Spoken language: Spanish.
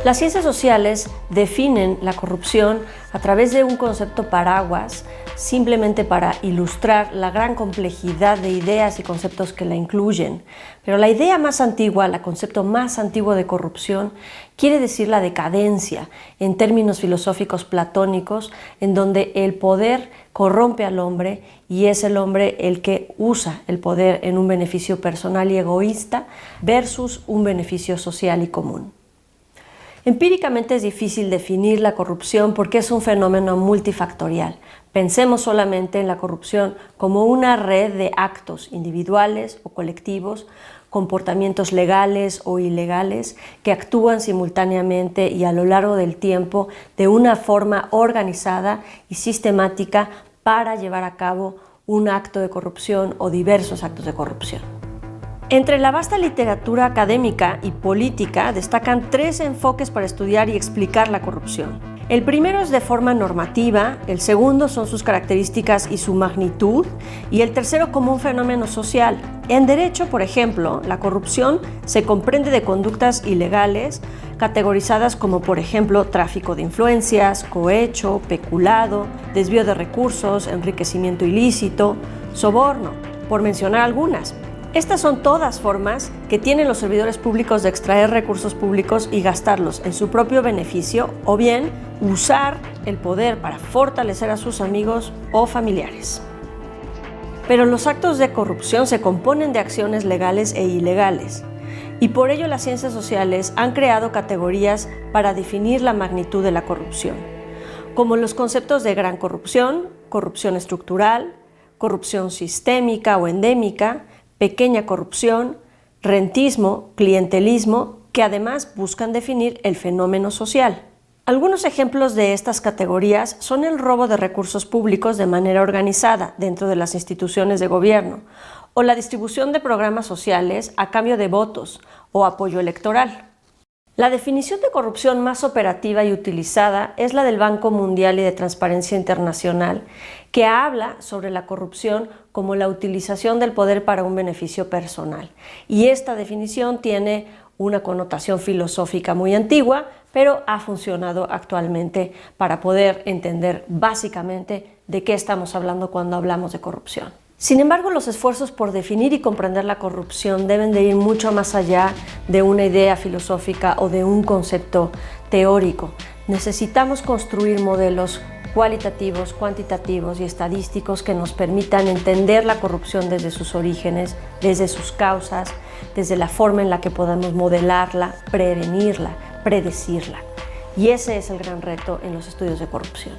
Las ciencias sociales definen la corrupción a través de un concepto paraguas, simplemente para ilustrar la gran complejidad de ideas y conceptos que la incluyen. Pero la idea más antigua, el concepto más antiguo de corrupción, quiere decir la decadencia, en términos filosóficos platónicos, en donde el poder corrompe al hombre y es el hombre el que usa el poder en un beneficio personal y egoísta versus un beneficio social y común. Empíricamente es difícil definir la corrupción porque es un fenómeno multifactorial. Pensemos solamente en la corrupción como una red de actos individuales o colectivos, comportamientos legales o ilegales que actúan simultáneamente y a lo largo del tiempo de una forma organizada y sistemática para llevar a cabo un acto de corrupción o diversos actos de corrupción. Entre la vasta literatura académica y política destacan tres enfoques para estudiar y explicar la corrupción. El primero es de forma normativa, el segundo son sus características y su magnitud, y el tercero como un fenómeno social. En derecho, por ejemplo, la corrupción se comprende de conductas ilegales categorizadas como, por ejemplo, tráfico de influencias, cohecho, peculado, desvío de recursos, enriquecimiento ilícito, soborno, por mencionar algunas. Estas son todas formas que tienen los servidores públicos de extraer recursos públicos y gastarlos en su propio beneficio o bien usar el poder para fortalecer a sus amigos o familiares. Pero los actos de corrupción se componen de acciones legales e ilegales y por ello las ciencias sociales han creado categorías para definir la magnitud de la corrupción, como los conceptos de gran corrupción, corrupción estructural, corrupción sistémica o endémica, pequeña corrupción, rentismo, clientelismo, que además buscan definir el fenómeno social. Algunos ejemplos de estas categorías son el robo de recursos públicos de manera organizada dentro de las instituciones de gobierno o la distribución de programas sociales a cambio de votos o apoyo electoral. La definición de corrupción más operativa y utilizada es la del Banco Mundial y de Transparencia Internacional, que habla sobre la corrupción como la utilización del poder para un beneficio personal. Y esta definición tiene una connotación filosófica muy antigua, pero ha funcionado actualmente para poder entender básicamente de qué estamos hablando cuando hablamos de corrupción. Sin embargo, los esfuerzos por definir y comprender la corrupción deben de ir mucho más allá de una idea filosófica o de un concepto teórico. Necesitamos construir modelos cualitativos, cuantitativos y estadísticos que nos permitan entender la corrupción desde sus orígenes, desde sus causas, desde la forma en la que podemos modelarla, prevenirla, predecirla. Y ese es el gran reto en los estudios de corrupción.